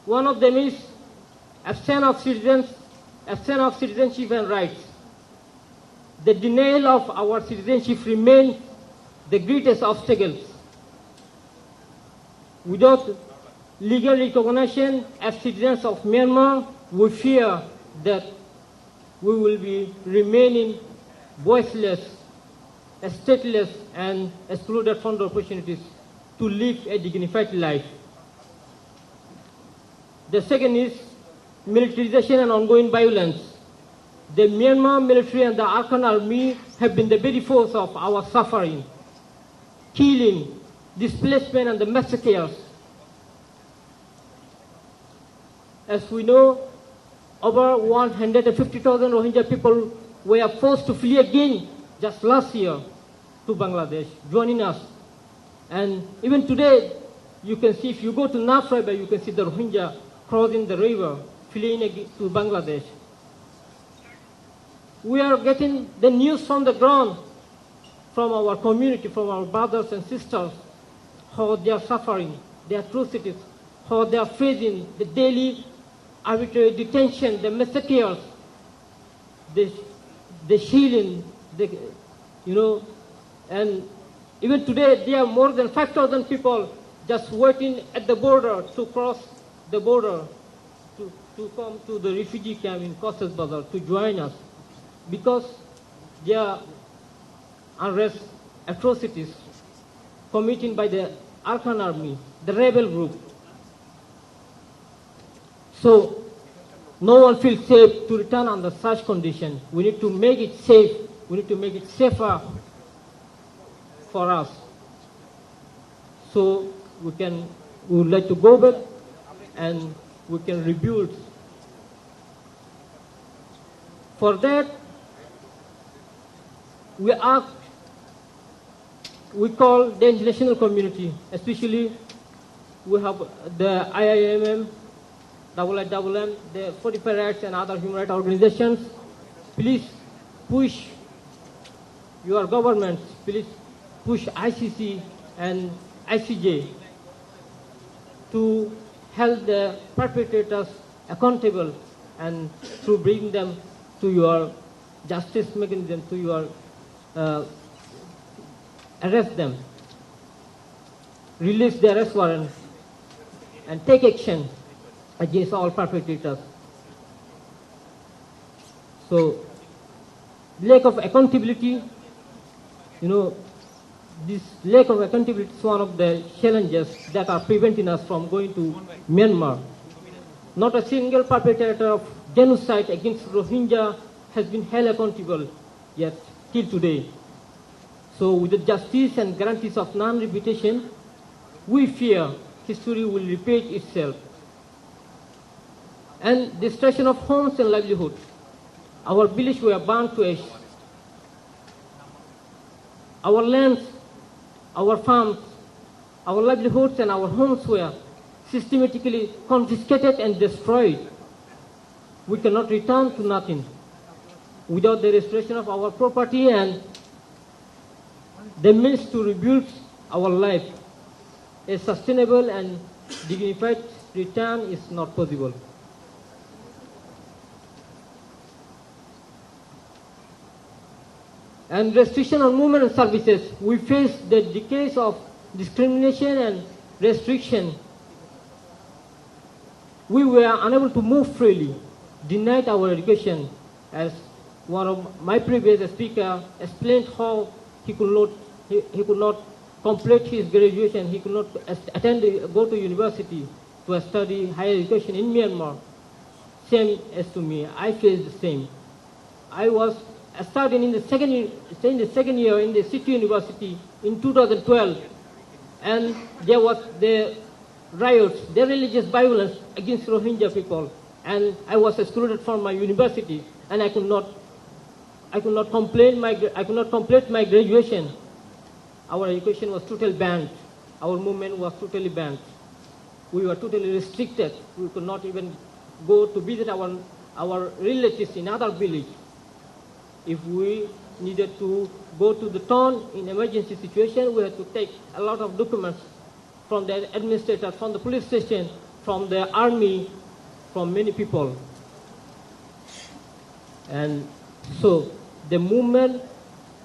One of them is absence of citizenship and rights. The denial of our citizenship remains the greatest obstacles. Without legal recognition as citizens of Myanmar, we fear that we will be remaining voiceless, stateless, and excluded from the opportunities to live a dignified life. The second is militarization and ongoing violence. The Myanmar military and the Arakan army have been the very force of our suffering, killing, displacement, and the massacres. As we know, over 150,000 Rohingya people were forced to flee again just last year to Bangladesh, joining us. And even today, you can see, if you go to Naf River, you can see the Rohingya crossing the river, fleeing to Bangladesh. We are getting the news from the ground, from our community, from our brothers and sisters, how they are suffering, the atrocities, how they are facing the daily arbitrary detention, the massacres, the shielding, and even today there are more than 5,000 people just waiting at the border to cross the border to come to the refugee camp in Cox's Bazar to join us, because there are unrest, atrocities committed by the Arakan army, the rebel group. So no one feels safe to return under such conditions. We need to make it safe. We need to make it safer for us. So we would like to go back and we can rebuild. For that, we call the international community, especially we have the IIMM, 𝗲𝗲𝗹𝗵𝘁𝗀, the Fortify Rights and other human rights organizations. Please push your governments, please push ICC and ICJ to hold the perpetrators accountable and to bring them to your justice mechanism, to your arrest them, release the arrest warrant, and take action against all perpetrators. So, lack of accountability, this lack of accountability is one of the challenges that are preventing us from going to Myanmar. Not a single perpetrator of genocide against Rohingya has been held accountable yet till today. So with the justice and guarantees of non-repetition, we fear history will repeat itself. And destruction of homes and livelihoods. Our villages were burned to ash. Our lands, our farms, our livelihoods and our homes were systematically confiscated and destroyed. We cannot return to nothing without the restoration of our property and the means to rebuild our life. A sustainable and dignified return is not possible. And restriction on movement and services. We face the decades of discrimination and restriction. We were unable to move freely, denied our education, as one of my previous speakers explained how he could not complete his graduation, he could not go to university to study higher education in Myanmar. Same as to me, I faced the same. I was studying in the second year in the City University in 2012, and there was the riots, the religious violence against Rohingya people, and I was excluded from my university, and I could not complete my graduation. Our education was totally banned. Our movement was totally banned. We were totally restricted. We could not even go to visit our relatives in other villages. If we needed to go to the town in emergency situation, we had to take a lot of documents from the administrator, from the police station, from the army, from many people. And so the movement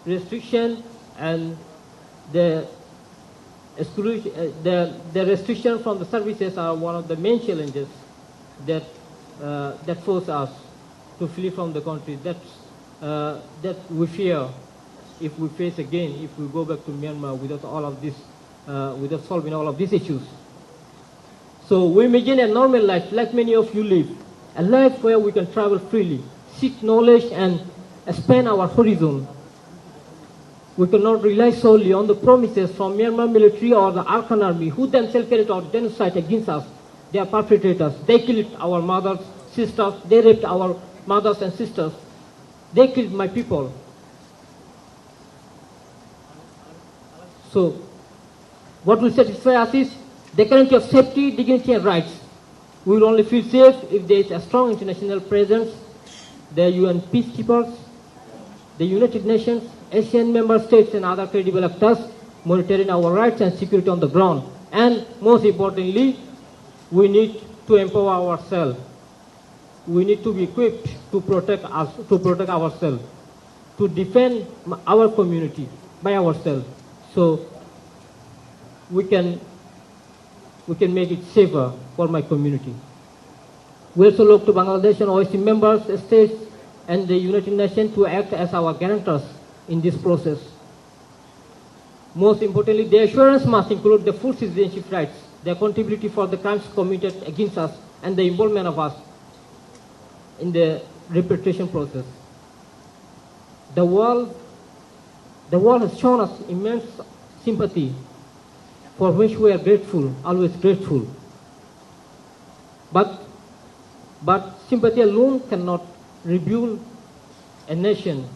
restriction and the exclusion, the restriction from the services are one of the main challenges that force us to flee from the country. That we fear if we face again, if we go back to Myanmar without all of this, without solving all of these issues. So we imagine a normal life, like many of you live, a life where we can travel freely, seek knowledge and expand our horizon. We cannot rely solely on the promises from Myanmar military or the Arkhan army, who themselves carried out genocide against us. They are perpetrators. They killed our mothers, sisters. They raped our mothers and sisters. They killed my people. So, what will satisfy us is the guarantee of safety, dignity, and rights. We will only feel safe if there is a strong international presence, the UN peacekeepers, the United Nations, Asian member states, and other credible actors monitoring our rights and security on the ground. And most importantly, we need to empower ourselves. We need to be equipped to protect us, to protect ourselves, to defend our community by ourselves. So we can make it safer for my community. We also look to Bangladesh and OIC members, states, and the United Nations to act as our guarantors in this process. Most importantly, the assurance must include the full citizenship rights, the accountability for the crimes committed against us, and the involvement of us in the repatriation process. The world has shown us immense sympathy, for which we are grateful, always grateful. But sympathy alone cannot rebuild a nation.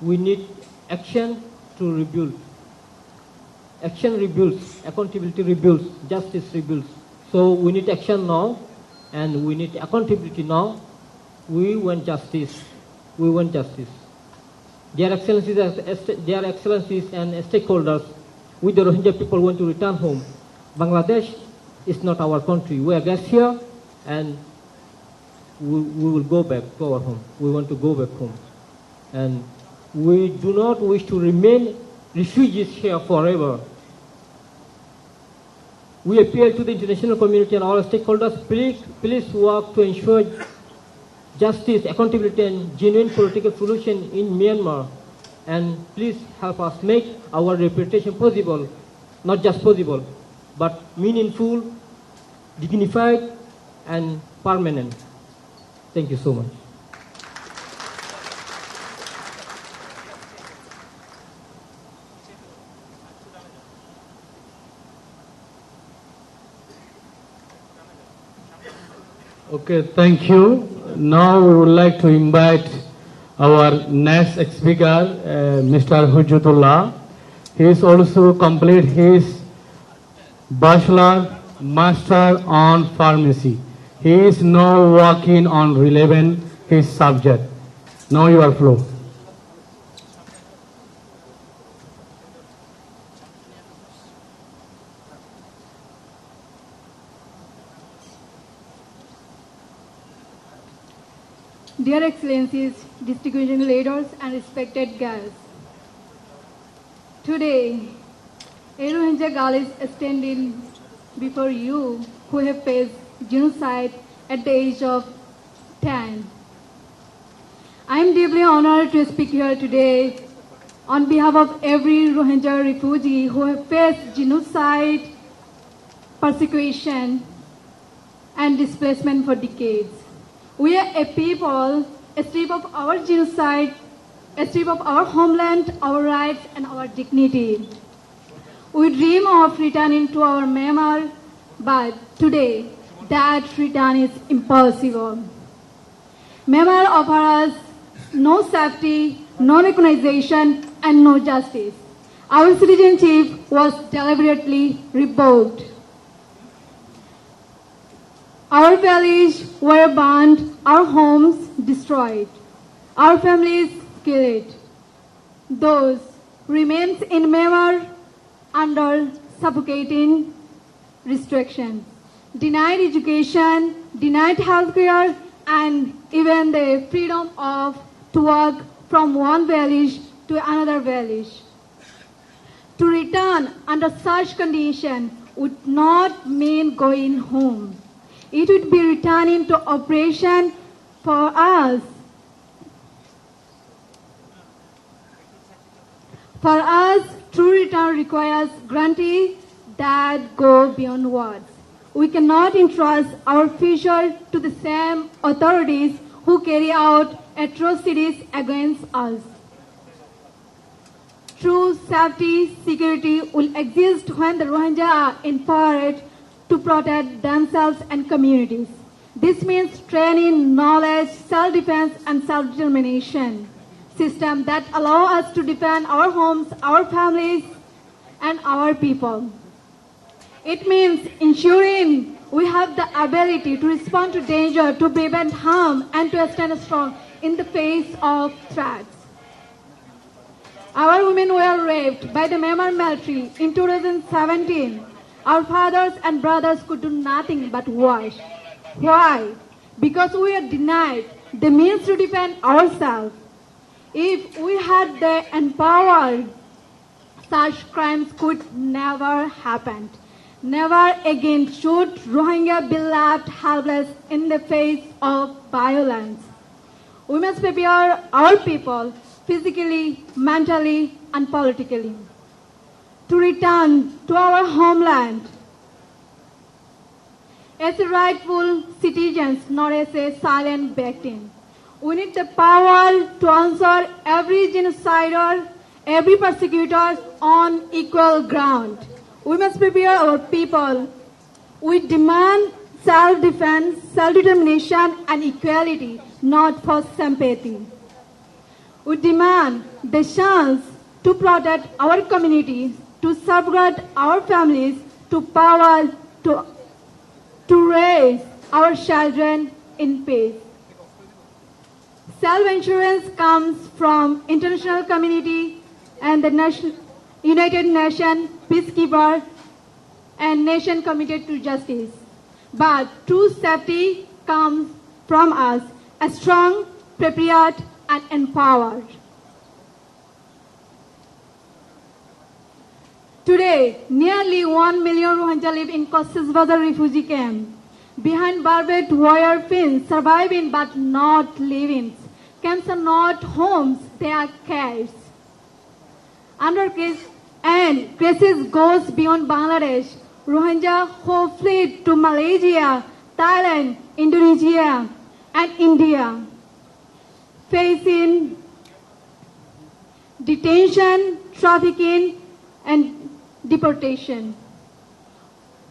We need action to rebuild. Action rebuilds, accountability rebuilds, justice rebuilds. So we need action now, and we need accountability now. We want justice. We want justice. Dear Excellencies and stakeholders, we the Rohingya people want to return home. Bangladesh is not our country. We are guests here, and we will go back to our home. We want to go back home. And we do not wish to remain refugees here forever. We appeal to the international community and all stakeholders, please work to ensure justice, accountability, and genuine political solution in Myanmar. And please help us make our reputation possible, not just possible, but meaningful, dignified, and permanent. Thank you so much. Okay, thank you. Now we would like to invite our next speaker, Mr. 𝗲𝗲𝗃𝗁. He is also complete his bachelor, master on pharmacy. He is now working on relevant his subject. Now your flow. Dear Excellencies, distinguished leaders, and respected guests, today, a Rohingya girl is standing before you who have faced genocide at the age of 10. I am deeply honored to speak here today on behalf of every Rohingya refugee who have faced genocide, persecution, and displacement for decades. We are a people, a strip of our genocide, a strip of our homeland, our rights, and our dignity. We dream of returning to our Myanmar, but today, that return is impossible. Myanmar offers us no safety, no recognition, and no justice. Our citizenship was deliberately revoked. Our villages were burned, our homes destroyed, our families killed. Those remains in Myanmar under suffocating restrictions. denied education, denied healthcare, and even the freedom to work from one village to another village. To return under such conditions would not mean going home. It would be returning to oppression for us. For us, true return requires guarantees that go beyond words. We cannot entrust our future to the same authorities who carry out atrocities against us. True safety, security will exist when the Rohingya are empowered to protect themselves and communities. This means training, knowledge, self-defense, and self-determination systems that allow us to defend our homes, our families, and our people. It means ensuring we have the ability to respond to danger, to prevent harm, and to stand strong in the face of threats. Our women were raped by the Myanmar military in 2017. Our fathers and brothers could do nothing but watch. Why? Because we are denied the means to defend ourselves. If we had the empowered, such crimes could never happen. Never again should Rohingya be left helpless in the face of violence. We must prepare our people physically, mentally, and politically to return to our homeland as rightful citizens, not as a silent victim. We need the power to answer every genocider, every persecutor on equal ground. We must prepare our people. We demand self-defense, self-determination, and equality, not for sympathy. We demand the chance to protect our communities, to safeguard our families, to power to raise our children in peace. Self-insurance comes from international community and the United Nations peacekeeper and nation committed to justice. But true safety comes from us, as strong, prepared, and empowered. Today, nearly 1 million Rohingya live in Cox's Bazar refugee camp. Behind barbed wire fence, surviving but not living. Camps are not homes, they are caves. And crisis goes beyond Bangladesh. Rohingya who fled to Malaysia, Thailand, Indonesia, and India, facing detention, trafficking, and deportation.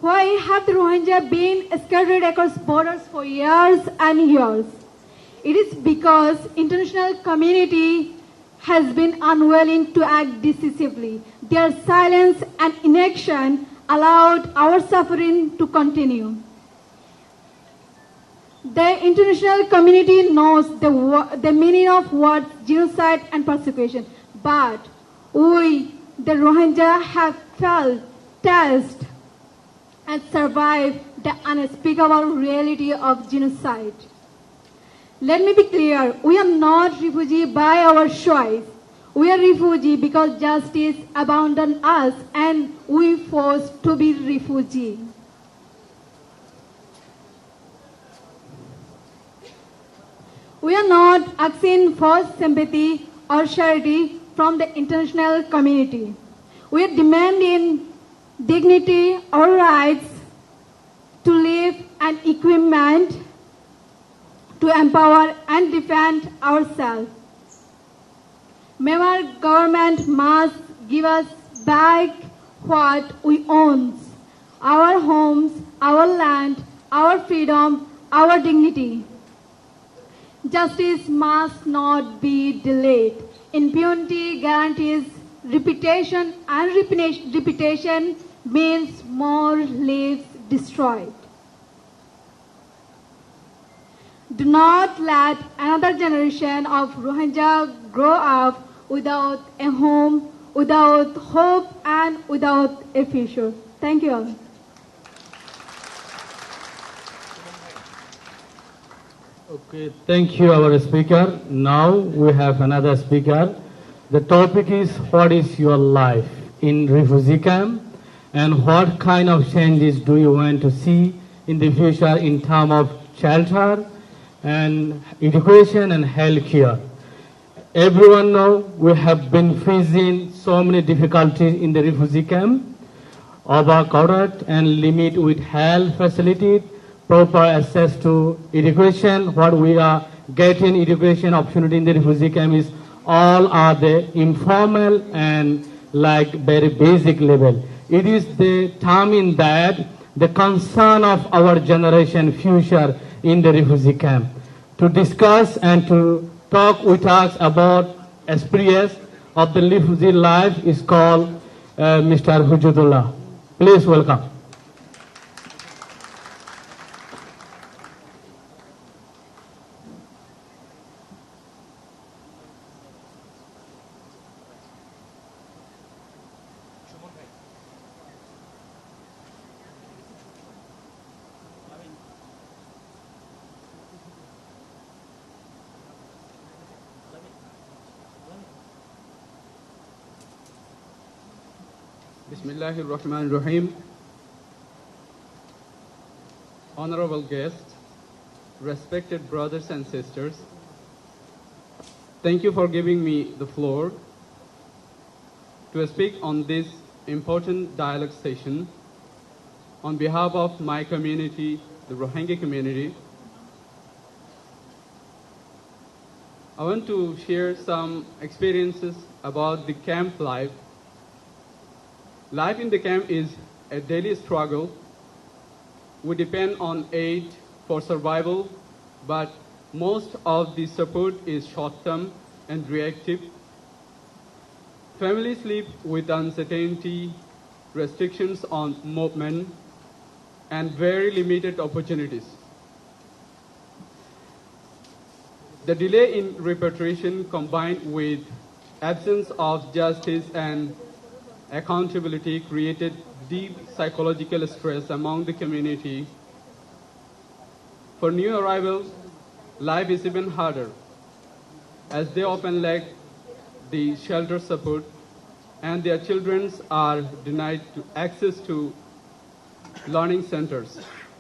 Why have the Rohingya been scattered across borders for years and years? It is because international community has been unwilling to act decisively. Their silence and inaction allowed our suffering to continue. The international community knows the meaning of words genocide and persecution, but we, the Rohingya, have felt, tasted, and survived the unspeakable reality of genocide. Let me be clear, we are not refugees by our choice. We are refugees because justice abandoned us and we forced to be refugees. We are not asking for sympathy or charity from the international community. We are demanding dignity or rights to live and equipment to empower and defend ourselves. Myanmar government must give us back what we own: our homes, our land, our freedom, our dignity. Justice must not be delayed. Impunity guarantees repetition, and repetition means more lives destroyed. Do not let another generation of Rohingya grow up without a home, without hope, and without a future. Thank you all. Okay, thank you, our speaker. Now we have another speaker. The topic is, what is your life in refugee camp and what kind of changes do you want to see in the future in terms of shelter and education and health care? Everyone knows we have been facing so many difficulties in the refugee camp, overcrowded and limit with health facilities, proper access to education. What we are getting education opportunity in the refugee camp is all are the informal and like very basic level. It is the time in that the concern of our generation future in the refugee camp. To discuss and to talk with us about experience of the refugee life is called Mr. Hujjatullah. Please welcome. Bismillahirrahmanirrahim. Honorable guests, respected brothers and sisters, thank you for giving me the floor to speak on this important dialogue session on behalf of my community, the Rohingya community. I want to share some experiences about the camp life. Life in the camp is a daily struggle. We depend on aid for survival, but most of the support is short-term and reactive. Families live with uncertainty, restrictions on movement, and very limited opportunities. The delay in repatriation combined with absence of justice and accountability created deep psychological stress among the community. For new arrivals, life is even harder, as they often lack the shelter support and their children are denied access to learning centers.